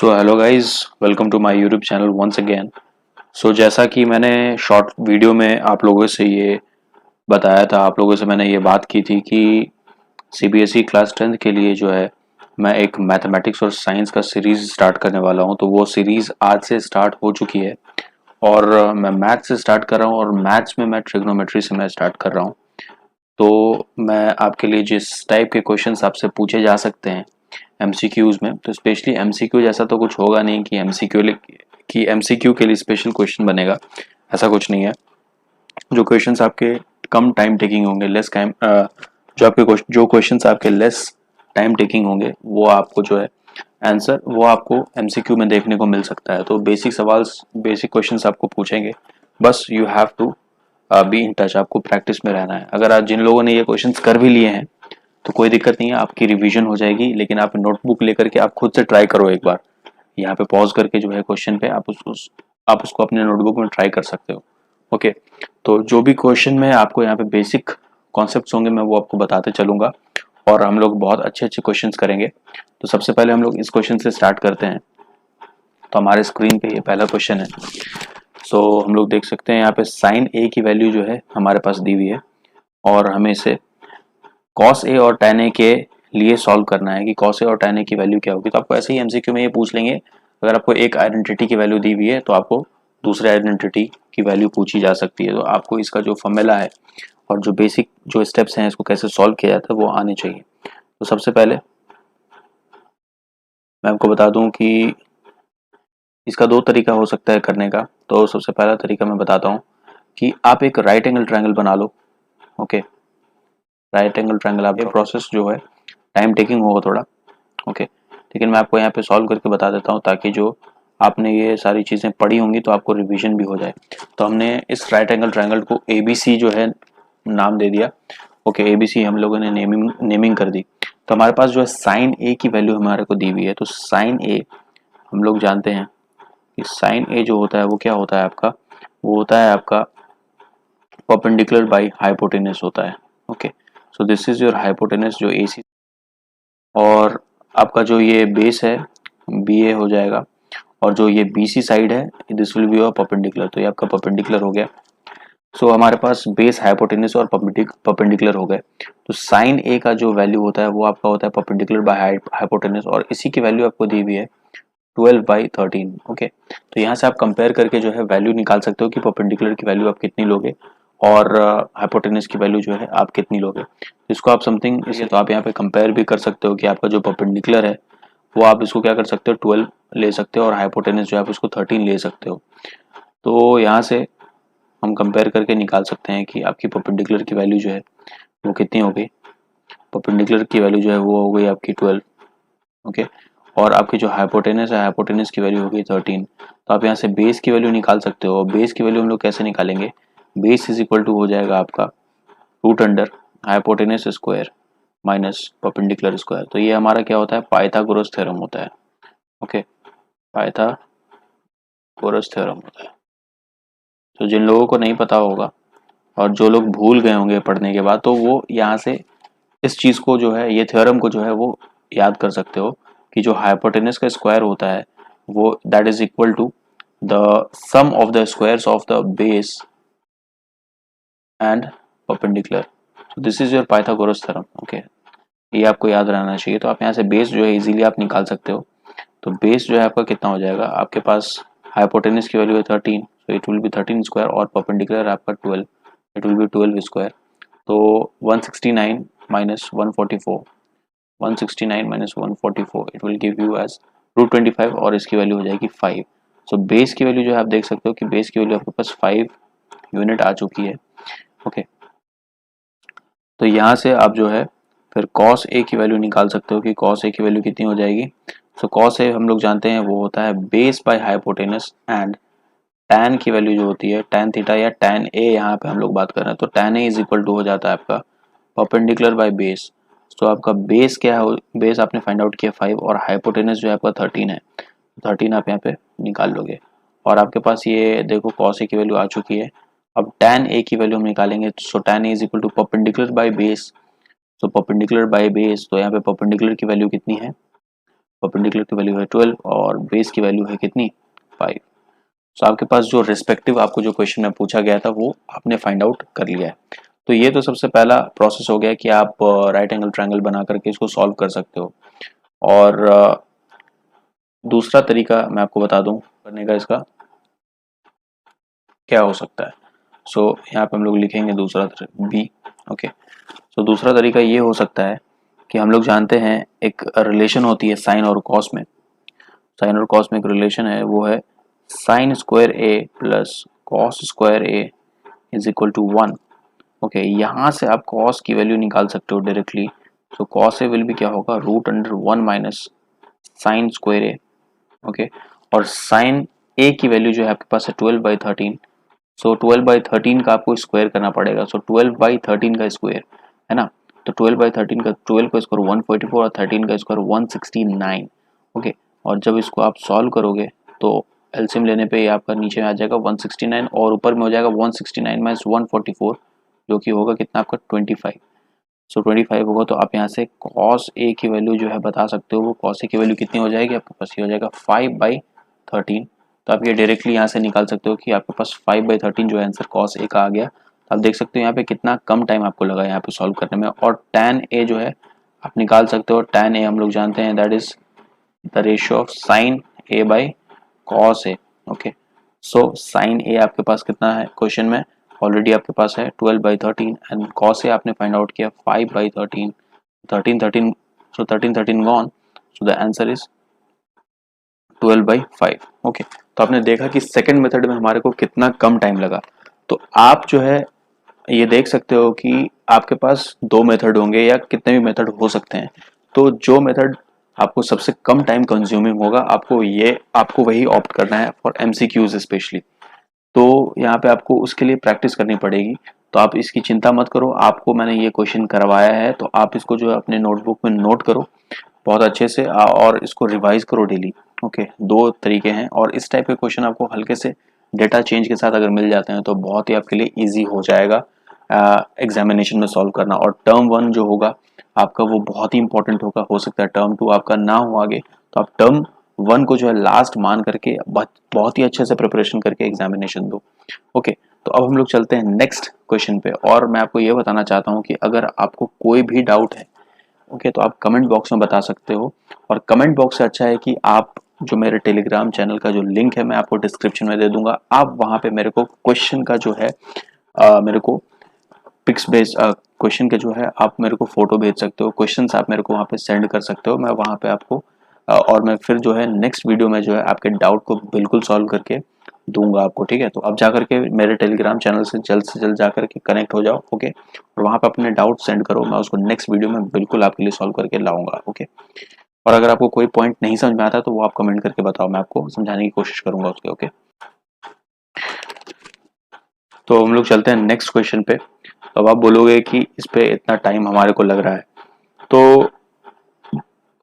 So hello guys, welcome to my YouTube channel once again. So जैसा कि मैंने short video में आप लोगों से ये बताया था, आप लोगों से मैंने ये बात की थी कि सीबीएसई क्लास 10th के लिए जो है मैं एक मैथमेटिक्स और साइंस का सीरीज स्टार्ट करने वाला हूँ। तो वो सीरीज आज से स्टार्ट हो चुकी है और मैं मैथ्स से स्टार्ट कर रहा हूँ और मैथ्स में मैं ट्रिग्नोमेट्री से मैं स्टार्ट कर रहा हूँ। तो मैं आपके लिए जिस टाइप के क्वेश्चंस आपसे पूछे जा सकते हैं एमसीक्यूज में, तो स्पेशली एमसीक्यू जैसा तो कुछ होगा नहीं कि एमसीक्यू के लिए स्पेशल क्वेश्चन बनेगा, ऐसा कुछ नहीं है। जो क्वेश्चंस आपके कम टाइम टेकिंग होंगे, लेस टाइम, जो क्वेश्चंस आपके लेस टाइम टेकिंग होंगे वो आपको जो है आंसर वो आपको एमसीक्यू में देखने को मिल सकता है। तो बेसिक क्वेश्चंस आपको पूछेंगे, बस you have to be in touch, आपको प्रैक्टिस में रहना है। अगर आज जिन लोगों ने ये क्वेश्चंस कर भी लिए हैं तो कोई दिक्कत नहीं है, आपकी रिवीजन हो जाएगी। लेकिन आप नोटबुक लेकर के आप खुद से ट्राई करो एक बार, यहाँ पे पॉज करके जो है क्वेश्चन पे आप उसको अपने नोटबुक में ट्राई कर सकते हो। ओके, तो जो भी क्वेश्चन में आपको यहाँ पे बेसिक कॉन्सेप्ट्स होंगे मैं वो आपको बताते चलूंगा और हम लोग बहुत अच्छे अच्छे क्वेश्चंस करेंगे। तो सबसे पहले हम लोग इस क्वेश्चन से स्टार्ट करते हैं। तो हमारे स्क्रीन पे ये पहला क्वेश्चन है। सो हम लोग देख सकते हैं यहाँ पे साइन ए की वैल्यू जो है हमारे पास दी हुई है और हमें इसे कॉस ए और tan ए के लिए सॉल्व करना है कि कॉस ए और tan ए की वैल्यू क्या होगी। तो आपको ऐसे ही एमसीक्यू में ये पूछ लेंगे, अगर आपको एक आइडेंटिटी की वैल्यू दी हुई है तो आपको दूसरे आइडेंटिटी की वैल्यू पूछी जा सकती है। तो आपको इसका जो फॉर्मूला है और जो बेसिक जो स्टेप्स हैं इसको कैसे सॉल्व किया जाता है वो आने चाहिए। तो सबसे पहले मैं आपको बता दूं कि इसका दो तरीका हो सकता है करने का। तो सबसे पहला तरीका मैं बताता हूँ कि आप एक राइट एंगल ट्रायंगल बना लो। ओके, राइट एंगल ट्रायंगल, आप ये प्रोसेस जो है टाइम टेकिंग होगा थोड़ा। ओके, लेकिन मैं आपको यहाँ पे सॉल्व करके बता देता हूँ ताकि जो आपने ये सारी चीज़ें पढ़ी होंगी तो आपको रिवीजन भी हो जाए। तो हमने इस राइट एंगल ट्रायंगल को ABC जो है नाम दे दिया। ओके, ABC हम लोगों ने नेमिंग कर दी। तो हमारे पास जो है साइन ए की वैल्यू हमारे को दी हुई है। तो साइन ए हम लोग जानते हैं कि साइन ए जो होता है वो क्या होता है आपका, वो होता है आपका परपेंडिकुलर बाई हाइपोटेनस होता है। Okay, so this is your hypotenuse जो AC, और आपका जो ये बेस है BA हो जाएगा और जो ये BC साइड है this will be your perpendicular. तो ये आपका परपेंडिकुलर हो गया। सो हमारे पास बेस, हाइपोटेनस और परपेंडिकुलर हो गए। तो साइन ए का जो वैल्यू होता है वो आपका होता है परपेंडिकुलर बाय हाइपोटेनस और इसी की वैल्यू आपको दी हुई है 12/13। ओके, तो यहाँ से आप कंपेयर करके जो है वैल्यू निकाल सकते हो कि परपेंडिकुलर की वैल्यू आप कितनी लोगे और हाइपोटेनस की वैल्यू जो है आप कितनी लोगे। इसको आप समथिंग इसे तो आप यहाँ पे कंपेयर भी कर सकते हो कि आपका जो परपेंडिकुलर है वो आप इसको क्या कर सकते हो 12 ले सकते हो और हाइपोटेनस जो है आप उसको 13 ले सकते हो। तो यहाँ से हम कंपेयर करके निकाल सकते हैं कि आपकी परपेंडिकुलर की वैल्यू जो है वो कितनी हो गई। परपेंडिकुलर की वैल्यू जो है वो हो गई आपकी 12। ओके, और आपकी जो हाइपोटेनस है, हाइपोटेनस की वैल्यू होगी 13। तो आप यहाँ से बेस की वैल्यू निकाल सकते हो। बेस की वैल्यू हम लोग कैसे निकालेंगे, बेस इज इक्वल टू हो जाएगा आपका root under hypotenuse square minus perpendicular square. तो ये हमारा क्या होता है, पाइथागोरस थ्योरम होता है। ओके, पाइथागोरस थ्योरम होता है। तो जिन लोगों को नहीं पता होगा और जो लोग भूल गए होंगे पढ़ने के बाद, तो वो यहाँ से इस चीज को जो है, ये थ्योरम को जो है वो याद कर सकते हो कि जो हाइपोटेनस का स्क्वायर होता है वो that is equal to the sum of the squares of the base and perpendicular. तो this is your Pythagoras theorem. Okay, ये आपको याद रहना चाहिए। तो आप यहाँ से बेस जो है इजीली आप निकाल सकते हो। तो बेस जो है आपका कितना हो जाएगा, आपके पास हाइपोटेनस की वैल्यू है 13, so it will be 13 square और परपेंडिकुलर आपका 12, इट विल बी 12 स्क्वायर। तो 169 minus 144, 169 minus 144 it will give you as √25 और इसकी वैल्यू हो जाएगी 5। सो बेस की वैल्यू जो है आप देख सकते हो कि बेस की वैल्यू आपके पास 5 यूनिट आ चुकी है। ओके, तो यहाँ से आप जो है फिर cos A की वैल्यू निकाल सकते हो कि cos A की वैल्यू कितनी हो जाएगी। सो cos A हम लोग जानते हैं वो होता है base by hypotenuse and tan की वैल्यू जो होती है tan थीटा या tan A, यहाँ पे हम लोग बात कर रहे हैं तो tan A is equal to हो जाता है आपका परपेंडिकुलर बाय बेस। तो आपका बेस क्या है, बेस आपने फाइंड आउट किया 5 और हाइपोटेनस जो है आपका 13 है। 13 आप यहाँ पे निकाल लोगे और आपके पास ये देखो cos A की वैल्यू आ चुकी है। अब tan A की वैल्यू हम निकालेंगे। So tan A is equal to perpendicular by base. तो परपेंडिकुलर बाय बेस, तो यहाँ पे परपेंडिकुलर की वैल्यू कितनी है परपेंडिकुलर की वैल्यू है 12 और बेस की वैल्यू है कितनी 5। तो आपके पास जो रिस्पेक्टिव आपको जो क्वेश्चन में पूछा गया था वो आपने फाइंड आउट कर लिया है। तो ये तो सबसे पहला प्रोसेस हो गया कि आप राइट एंगल ट्रायंगल बना करके इसको सॉल्व कर सकते हो। और दूसरा तरीका मैं आपको बता दूं करने का इसका क्या हो सकता है। सो यहाँ पे हम लोग लिखेंगे दूसरा बी। ओके, सो दूसरा तरीका ये हो सकता है कि हम लोग जानते हैं एक रिलेशन होती है साइन और कॉस में। साइन और कॉस में एक रिलेशन है, वो है sine square A plus cos square A is equal to 1। Okay, यहाँ से आप कॉस की वैल्यू निकाल सकते हो directly. So cos A will भी क्या होगा root under 1 minus sine square A. Okay, और साइन ए की वैल्यू जो है आपके पास है 12/13। सो 12/13 का आपको स्क्वायर करना पड़ेगा। सो 12/13 का स्क्वायर है ना, तो 12/13 का 12 का स्क्वायर 144 और 13 का स्क्वायर 169। ओके, और जब इसको आप सॉल्व करोगे तो एलसीएम लेने पे ये आपका नीचे में आ जाएगा 169 और ऊपर में हो जाएगा 169 माइनस 144 जो कि होगा कितना आपका 25। सो 25 होगा तो आप यहाँ से कॉस ए की वैल्यू जो है बता सकते हो। वो कॉस ए की वैल्यू कितनी हो जाएगी आपके पास, ये हो जाएगा 5/13। तो आप ये डायरेक्टली यहाँ से निकाल सकते हो कि आपके पास 5/13 जो है आंसर कॉस ए का आ गया। तो आप देख सकते हो यहाँ पे कितना कम टाइम आपको लगा यहाँ पे सॉल्व करने में। और tan ए जो है आप निकाल सकते हो। tan ए हम लोग जानते हैं that is the ratio of sine A by cos A. Okay, so sine A आपके पास कितना है क्वेश्चन में, ऑलरेडी आपके पास है 12/13 एंड कॉस ए आपने फाइंड आउट किया 5/13। 13 सो 13 gone, so the answer is 12/5। Okay, तो आपने देखा कि सेकंड मेथड में हमारे को कितना कम टाइम लगा। तो आप जो है ये देख सकते हो कि आपके पास दो मेथड होंगे या कितने भी मेथड हो सकते हैं। तो जो मेथड आपको सबसे कम टाइम कंज्यूमिंग होगा आपको वही ऑप्ट करना है फॉर एमसीक्यूज स्पेशली। तो यहाँ पे आपको उसके लिए प्रैक्टिस करनी पड़ेगी। तो आप इसकी चिंता मत करो, आपको मैंने ये क्वेश्चन करवाया है तो आप इसको जो है अपने नोटबुक में नोट करो बहुत अच्छे से और इसको रिवाइज करो डेली। ओके, दो तरीके हैं और इस टाइप के क्वेश्चन आपको हल्के से डेटा चेंज के साथ अगर मिल जाते हैं तो बहुत ही आपके लिए इजी हो जाएगा एग्जामिनेशन में सॉल्व करना। और टर्म 1 जो होगा आपका वो बहुत ही इंपॉर्टेंट होगा। हो सकता है टर्म 2 आपका ना हो आगे, तो आप टर्म 1 को जो है लास्ट मान करके बहुत ही अच्छे से प्रिपरेशन करके एग्जामिनेशन दो। ओके, तो अब हम लोग चलते हैं नेक्स्ट क्वेश्चन पे। और मैं आपको ये बताना चाहता हूँ कि अगर आपको कोई भी डाउट है ओके तो आप कमेंट बॉक्स में बता सकते हो। और कमेंट बॉक्स से अच्छा है कि आप जो मेरे टेलीग्राम चैनल का जो लिंक है मैं आपको डिस्क्रिप्शन में दे दूंगा, आप वहां पे मेरे को क्वेश्चन का जो है मेरे को पिक्स बेस्ड क्वेश्चन के जो है आप मेरे को फोटो भेज सकते हो, क्वेश्चन आप मेरे को वहाँ पे सेंड कर सकते हो। मैं वहाँ पे आपको और मैं फिर जो है नेक्स्ट वीडियो में जो है आपके डाउट को बिल्कुल सॉल्व करके दूंगा आपको। ठीक है, तो आप जाकर के मेरे टेलीग्राम चैनल से जल्द जाकर के कनेक्ट हो जाओ। ओके, और वहाँ पे अपने डाउट सेंड करो, मैं उसको नेक्स्ट वीडियो में बिल्कुल आपके लिए सॉल्व करके लाऊंगा। ओके, और अगर आपको कोई पॉइंट नहीं समझ में आता तो वो आप कमेंट करके बताओ, मैं आपको समझाने की कोशिश करूंगा उसके। ओके, तो हम लोग चलते हैं नेक्स्ट क्वेश्चन पे। तो अब आप बोलोगे कि इस पे इतना टाइम हमारे को लग रहा है, तो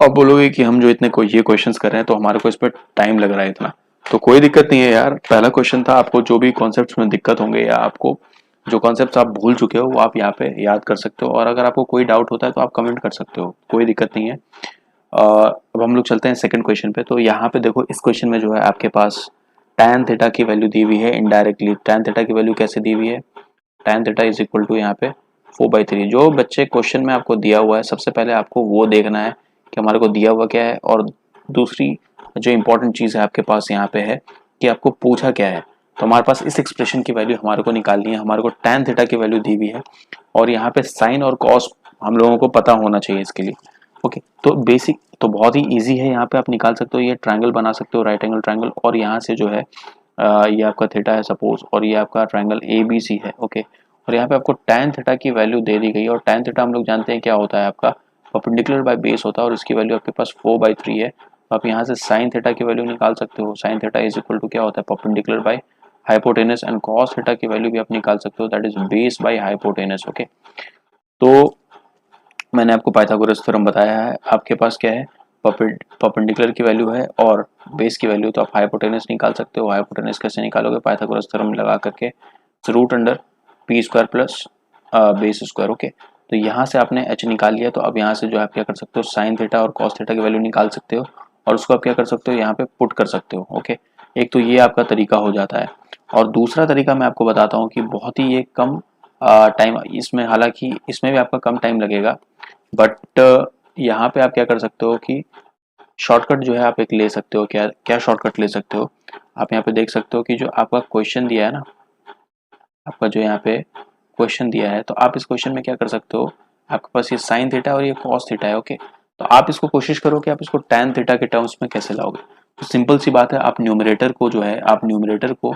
अब बोलोगे कि हम जो इतने को ये क्वेश्चंस कर रहे हैं तो हमारे को इस पर टाइम लग रहा है इतना। तो कोई दिक्कत नहीं है यार, पहला क्वेश्चन था। आपको जो भी कॉन्सेप्ट्स में दिक्कत होंगे या आपको जो कॉन्सेप्ट्स आप भूल चुके हो वो आप यहाँ पे याद कर सकते हो। और अगर आपको कोई डाउट होता है तो आप कमेंट कर सकते हो, कोई दिक्कत नहीं है। अब हम लोग चलते हैं सेकंड क्वेश्चन पे। तो यहाँ पे देखो इस क्वेश्चन में जो है आपके पास tan थीटा की वैल्यू दी हुई है इनडायरेक्टली। tan थीटा की वैल्यू कैसे दी हुई है, tan theta is equal to यहाँ पे 4/3। जो बच्चे क्वेश्चन में आपको दिया हुआ है सबसे पहले आपको वो देखना है कि हमारे को दिया हुआ क्या है, और दूसरी जो इंपॉर्टेंट चीज़ है आपके पास यहाँ पे है कि आपको पूछा क्या है। तो हमारे पास इस एक्सप्रेशन की वैल्यू हमारे को निकालनी है। हमारे को tan थीटा की वैल्यू दी हुई है और यहाँ पे साइन और कॉस हम लोगों को पता होना चाहिए इसके लिए। ओके, तो बेसिक तो बहुत ही इजी है, यहाँ पे आप निकाल सकते हो। ये ट्रायंगल बना सकते हो, राइट एंगल ट्रायंगल, और यहाँ से जो है ये आपका थीटा है सपोज, और ये आपका ट्रायंगल ABC है। ओके, और यहाँ पे आपको tan थीटा की वैल्यू दे दी गई है। और tan थीटा हम लोग जानते हैं क्या होता है, आपका परपेंडिकुलर बाय बेस होता है और इसकी वैल्यू आपके पास 4/3 है। तो आप यहाँ से sin थीटा की वैल्यू निकाल सकते हो। sin theta is equal to क्या होता है, perpendicular by hypotenuse, and cos theta की वैल्यू भी आप निकाल सकते हो, that is base by hypotenuse. Okay, तो मैंने आपको पाइथागोरस थ्योरम बताया है। आपके पास क्या है, परपेंडिकुलर की वैल्यू है और बेस की वैल्यू, तो आप हाइपोटेनस निकाल सकते हो। हाइपोटेनस कैसे निकालोगे, पाइथागोरस थ्योरम लगा करके, root under P square plus base square. Okay, तो यहाँ से आपने h निकाल लिया। तो अब यहाँ से जो आप क्या कर सकते हो, साइन थीटा और कॉस थीटा की वैल्यू निकाल सकते हो। और उसको आप क्या कर सकते हो, यहाँ पे पुट कर सकते हो। ओके, एक तो ये आपका तरीका हो जाता है। और दूसरा तरीका मैं आपको बताता हूँ कि बहुत ही ये कम टाइम इसमें, हालांकि इसमें भी आपका कम टाइम लगेगा, बट यहाँ पे आप क्या कर सकते हो कि शॉर्टकट जो है आप एक ले सकते हो। क्या क्या शॉर्टकट ले सकते हो, आप यहाँ पे देख सकते हो कि जो आपका क्वेश्चन दिया है ना, आपका जो यहाँ पे क्वेश्चन दिया है, तो आप इस क्वेश्चन में क्या कर सकते हो, आपके पास ये साइन थीटा और ये कॉस थीटा है। ओके, तो आप इसको कोशिश करो कि आप इसको टैन थीटा के टर्म्स में कैसे लाओगे। तो सिंपल सी बात है, आप न्यूमरेटर को जो है, आप न्यूमरेटर को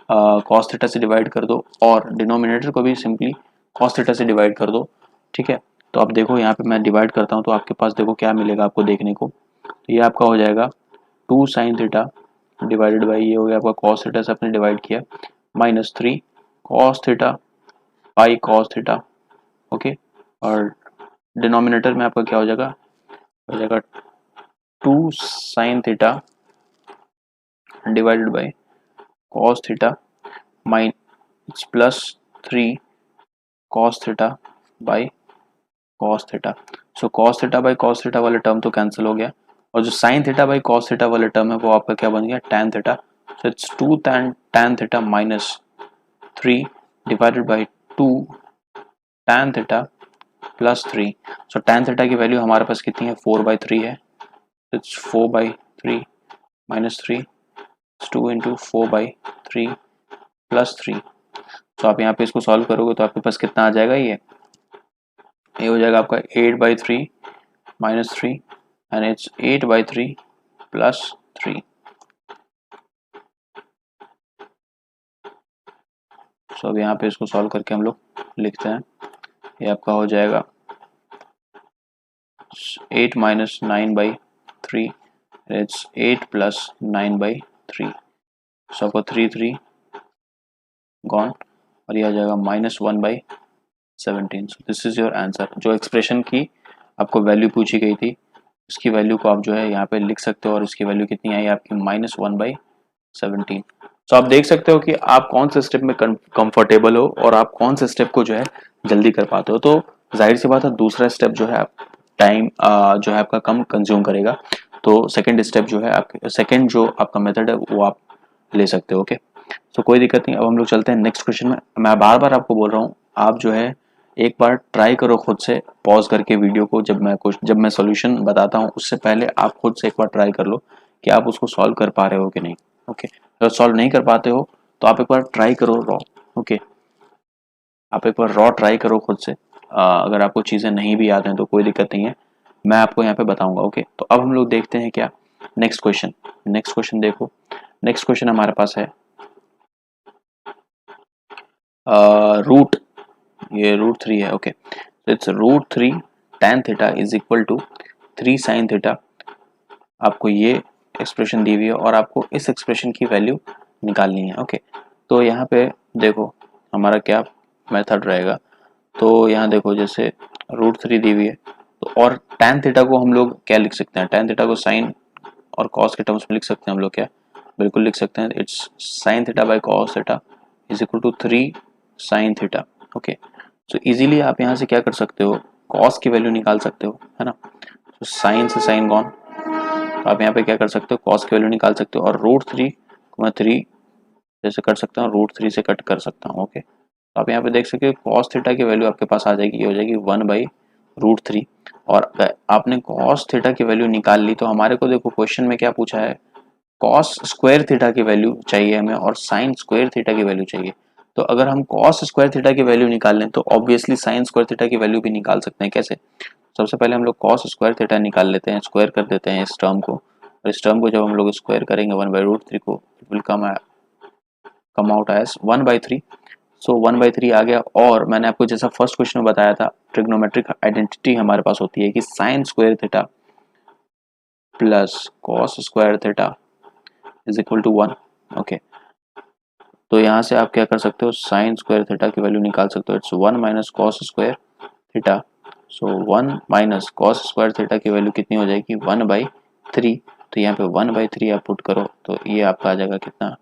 कॉस थीटा से डिवाइड कर दो और डिनोमिनेटर को भी सिंपली कॉस थीटा से डिवाइड कर दो। ठीक है, तो आप देखो यहाँ पे मैं डिवाइड करता हूँ, तो आपके पास देखो क्या मिलेगा आपको देखने को। तो ये आपका हो जाएगा 2 साइन थीटा डिवाइडेड बाई, ये हो गया आपका कॉस थीटा से आपने डिवाइड किया, minus 3 cos theta by cos theta. Okay, और डिनोमिनेटर में आपका क्या हो जाएगा 2 sine theta divided by cos theta minus plus 3 cos theta by cos theta. So cos theta by cos theta वाले टर्म तो कैंसिल हो गया, और जो sign theta by cos theta वाले टर्म है वो आपका क्या बन गया, tan theta. So it's 2 tan theta minus 3 divided by 2 tan theta plus 3। So tan theta की वैल्यू हमारे पास कितनी है, 4/3 है। It's 4/3 minus 3, 2 into 4/3 plus 3। तो आप यहाँ पे इसको सॉल्व करोगे तो आपके पास कितना आ जाएगा, ये हो जाएगा आपका 8/3 माइनस 3 एंड इट्स 8/3 प्लस 3। सो अब यहाँ पे इसको सॉल्व करके हम लोग लिखते हैं, ये आपका हो जाएगा 8 माइनस 9/3, इट्स 8 प्लस 9/3। सो आपको 3 गॉन, और ये आ जाएगा -1/17। So this is your answer. जो एक्सप्रेशन की आपको वैल्यू पूछी गई थी उसकी वैल्यू को आप जो है यहाँ पे लिख सकते हो, और इसकी वैल्यू कितनी आई आपकी, -1/17। तो आप देख सकते हो कि आप कौन से स्टेप में कंफर्टेबल हो और आप कौन से स्टेप को जो है जल्दी कर पाते हो। तो जाहिर सी बात है दूसरा स्टेप जो है आप टाइम जो है आपका कम कंज्यूम करेगा, तो सेकंड स्टेप जो है आप सेकंड जो आपका मेथड है वो आप ले सकते हो। ओके, तो कोई दिक्कत नहीं। अब हम लोग चलते हैं नेक्स्ट क्वेश्चन में। मैं बार बार आपको बोल रहा हूँ, आप जो है एक बार ट्राई करो खुद से पॉज करके वीडियो को, जब मैं सॉल्यूशन बताता हूँ उससे पहले आप खुद से एक बार ट्राई कर लो कि आप उसको सॉल्व कर पा रहे हो कि नहीं। ओके, अगर सॉल्व नहीं कर पाते हो तो आप एक बार ट्राई करो रॉ। ओके, आप एक बार रॉ ट्राई करो खुद से। अगर आपको चीज़ें नहीं भी याद हैं तो कोई दिक्कत नहीं है, मैं आपको यहाँ पे बताऊंगा। ओके, तो अब हम लोग देखते हैं क्या नेक्स्ट क्वेश्चन। नेक्स्ट क्वेश्चन देखो, नेक्स्ट क्वेश्चन हमारे पास है रूट, ये √3 है। ओके, तो it's √3 tan theta is equal to 3 sin theta. आपको ये एक्सप्रेशन दी हुई है और आपको इस एक्सप्रेशन की वैल्यू निकालनी है। ओके, तो यहाँ पे देखो हमारा क्या मेथड रहेगा। तो यहाँ देखो जैसे √3 दी हुई है, तो और tan थीटा को हम लोग क्या लिख सकते हैं, tan थीटा को साइन और कॉस के टर्म्स में लिख सकते हैं हम लोग, क्या बिल्कुल लिख सकते हैं। It's sine theta by cos theta is equal to 3 sine theta. Okay, तो इजीली आप यहाँ से क्या कर सकते हो, कॉस की वैल्यू निकाल सकते हो, है ना। तो साइन से साइन गॉन, तो आप यहाँ पे क्या कर सकते हो, कॉस की वैल्यू निकाल सकते हो, और √3 को मैं 3 जैसे कर सकता हूँ, √3 से कट कर सकता हूँ। ओके, तो आप यहाँ पे देख सकते हो कॉस थीटा की वैल्यू आपके पास आ जाएगी, ये हो जाएगी 1/√3। और आपने कॉस थीटा की वैल्यू निकाल ली, तो हमारे को देखो क्वेश्चन में क्या पूछा है, कॉस स्क्वायर थीटा की वैल्यू चाहिए हमें और साइन स्क्वायर थीटा की वैल्यू चाहिए। तो अगर हम कॉस स्क्वायर थीटा की वैल्यू निकाल लें तो ऑब्वियसली साइन स्क्वायर थीटा की वैल्यू भी निकाल सकते हैं। कैसे, सबसे पहले हम लोग कॉस स्क्वायर थीटा निकाल लेते हैं, स्क्वायर कर देते हैं इस टर्म को, और इस टर्म को जब हम लोग स्क्वायर करेंगे 1/√3 को, it will come out as 1/3। So 1/3 आ गया। और मैंने आपको जैसा फर्स्ट क्वेश्चन में बताया था, ट्रिग्नोमेट्रिक आइडेंटिटी हमारे पास होती है कि sine square theta plus cos square theta is equal to 1। Okay, तो यहाँ से आप क्या कर सकते हो, साइन स्क्वायर थीटा की वैल्यू निकाल सकते हो। It's 1 minus cos square theta. So 1 minus cos square theta की वैल्यू कितनी हो जाएगी, 1/3। तो यहाँ पे 1/3 आप पुट करो तो ये आपका आ जाएगा कितना,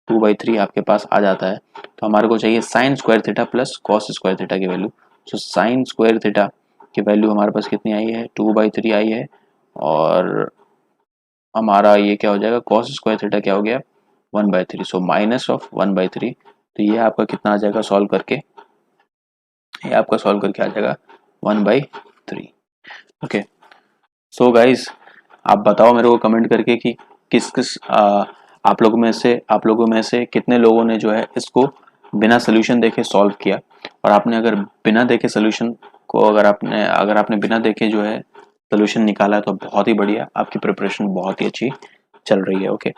2/3 आपके पास आ जाता है। तो हमारे को चाहिए sine square theta plus cos square theta की value. So sine square theta की वैल्यू हमारे पास कितनी आई है, 2/3 आई है, और हमारा ये क्या हो जाएगा, कॉस स्क्वायर थीटा क्या हो गया 1/3, सो माइनस ऑफ 1/3। तो ये आपका कितना आ जाएगा सॉल्व करके, ये आपका सॉल्व करके आ जाएगा 1/3। ओके, सो गाइज आप बताओ मेरे को कमेंट करके कि किस किस आप लोगों में से कितने लोगों ने जो है इसको बिना सोल्यूशन देखे सॉल्व किया। और आपने अगर बिना देखे सोल्यूशन को अगर आपने बिना देखे जो है सोल्यूशन निकाला है तो बहुत ही बढ़िया, आपकी प्रिपरेशन बहुत ही अच्छी चल रही है। ओके,